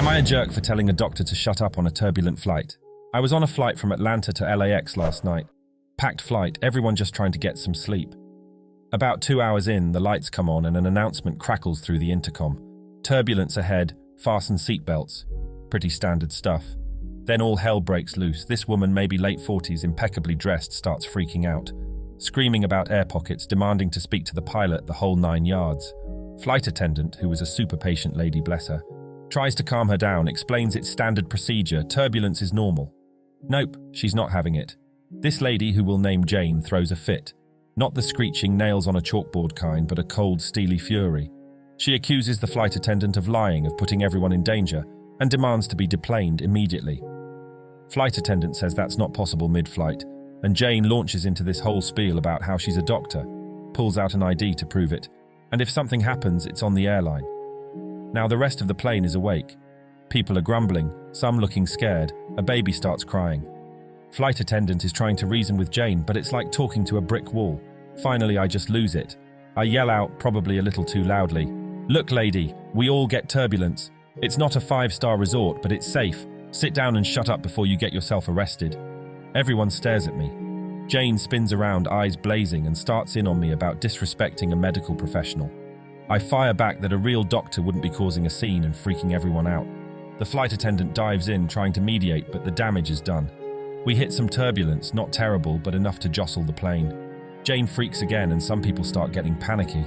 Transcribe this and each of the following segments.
Am I a jerk for telling a doctor to shut up on a turbulent flight? I was on a flight from Atlanta to LAX last night. Packed flight, everyone just trying to get some sleep. About 2 hours in, the lights come on and an announcement crackles through the intercom. Turbulence ahead, fasten seatbelts. Pretty standard stuff. Then all hell breaks loose. This woman, maybe late 40s, impeccably dressed, starts freaking out. Screaming about air pockets, demanding to speak to the pilot, the whole 9 yards. Flight attendant, who was a super patient lady, bless her, tries to calm her down, explains it's standard procedure, turbulence is normal. Nope, she's not having it. This lady, who we'll name Jane, throws a fit. Not the screeching nails on a chalkboard kind, but a cold, steely fury. She accuses the flight attendant of lying, of putting everyone in danger, and demands to be deplaned immediately. Flight attendant says that's not possible mid-flight, and Jane launches into this whole spiel about how she's a doctor, pulls out an ID to prove it, and if something happens, it's on the airline. Now the rest of the plane is awake. People are grumbling, some looking scared, a baby starts crying. Flight attendant is trying to reason with Jane, but it's like talking to a brick wall. Finally, I just lose it. I yell out, probably a little too loudly, "Look, lady, we all get turbulence. It's not a 5-star resort, but it's safe. Sit down and shut up before you get yourself arrested." Everyone stares at me. Jane spins around, eyes blazing, and starts in on me about disrespecting a medical professional. I fire back that a real doctor wouldn't be causing a scene and freaking everyone out. The flight attendant dives in, trying to mediate, but the damage is done. We hit some turbulence, not terrible, but enough to jostle the plane. Jane freaks again and some people start getting panicky.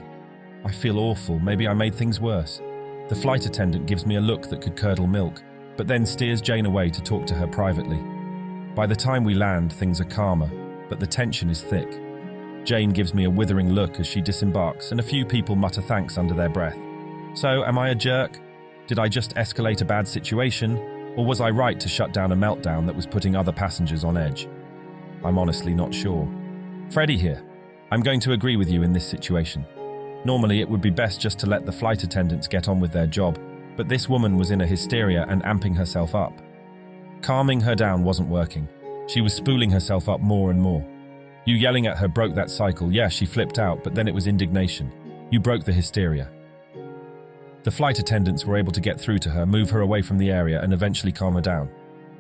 I feel awful, maybe I made things worse. The flight attendant gives me a look that could curdle milk, but then steers Jane away to talk to her privately. By the time we land, things are calmer, but the tension is thick. Jane gives me a withering look as she disembarks, and a few people mutter thanks under their breath. So, am I a jerk? Did I just escalate a bad situation, or was I right to shut down a meltdown that was putting other passengers on edge? I'm honestly not sure. Freddie here. I'm going to agree with you in this situation. Normally, it would be best just to let the flight attendants get on with their job, but this woman was in a hysteria and amping herself up. Calming her down wasn't working. She was spooling herself up more and more. You yelling at her broke that cycle. Yeah, she flipped out, but then it was indignation. You broke the hysteria. The flight attendants were able to get through to her, move her away from the area, and eventually calm her down.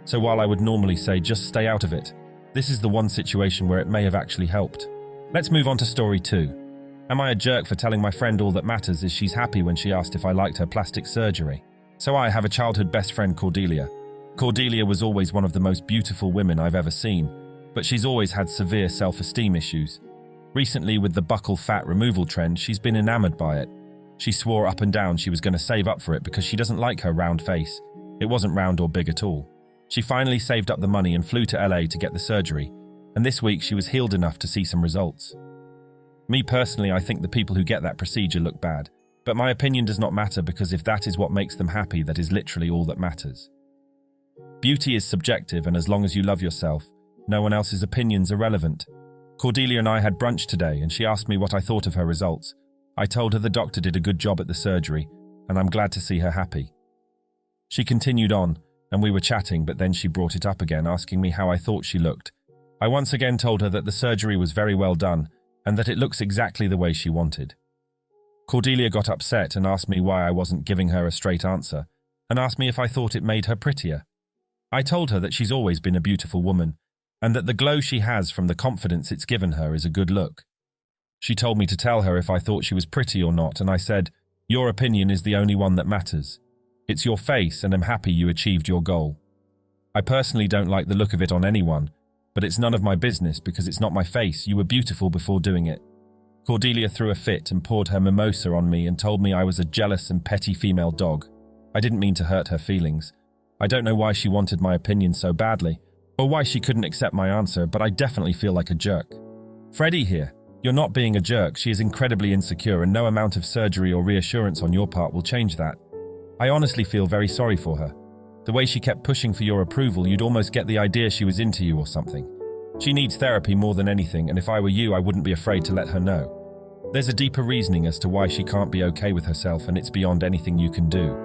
So while I would normally say just stay out of it, this is the one situation where it may have actually helped. Let's move on to story 2. Am I a jerk for telling my friend all that matters is she's happy when she asked if I liked her plastic surgery? So I have a childhood best friend, Cordelia. Cordelia was always one of the most beautiful women I've ever seen, but she's always had severe self-esteem issues. Recently, with the buccal fat removal trend, she's been enamored by it. She swore up and down she was going to save up for it because she doesn't like her round face. It wasn't round or big at all. She finally saved up the money and flew to LA to get the surgery, and this week she was healed enough to see some results. Me personally, I think the people who get that procedure look bad, but my opinion does not matter because if that is what makes them happy, that is literally all that matters. Beauty is subjective, and as long as you love yourself, no one else's opinions are relevant. Cordelia and I had brunch today, and she asked me what I thought of her results. I told her the doctor did a good job at the surgery, and I'm glad to see her happy. She continued on, and we were chatting, but then she brought it up again, asking me how I thought she looked. I once again told her that the surgery was very well done, and that it looks exactly the way she wanted. Cordelia got upset and asked me why I wasn't giving her a straight answer, and asked me if I thought it made her prettier. I told her that she's always been a beautiful woman, and that the glow she has from the confidence it's given her is a good look. She told me to tell her if I thought she was pretty or not, and I said, "Your opinion is the only one that matters. It's your face, and I'm happy you achieved your goal. I personally don't like the look of it on anyone, but it's none of my business because it's not my face. You were beautiful before doing it." Cordelia threw a fit and poured her mimosa on me and told me I was a jealous and petty female dog. I didn't mean to hurt her feelings. I don't know why she wanted my opinion so badly, or why she couldn't accept my answer, but I definitely feel like a jerk. Freddie here. You're not being a jerk. She is incredibly insecure, and no amount of surgery or reassurance on your part will change that. I honestly feel very sorry for her. The way she kept pushing for your approval, you'd almost get the idea she was into you or something. She needs therapy more than anything, and if I were you, I wouldn't be afraid to let her know. There's a deeper reasoning as to why she can't be okay with herself, and it's beyond anything you can do.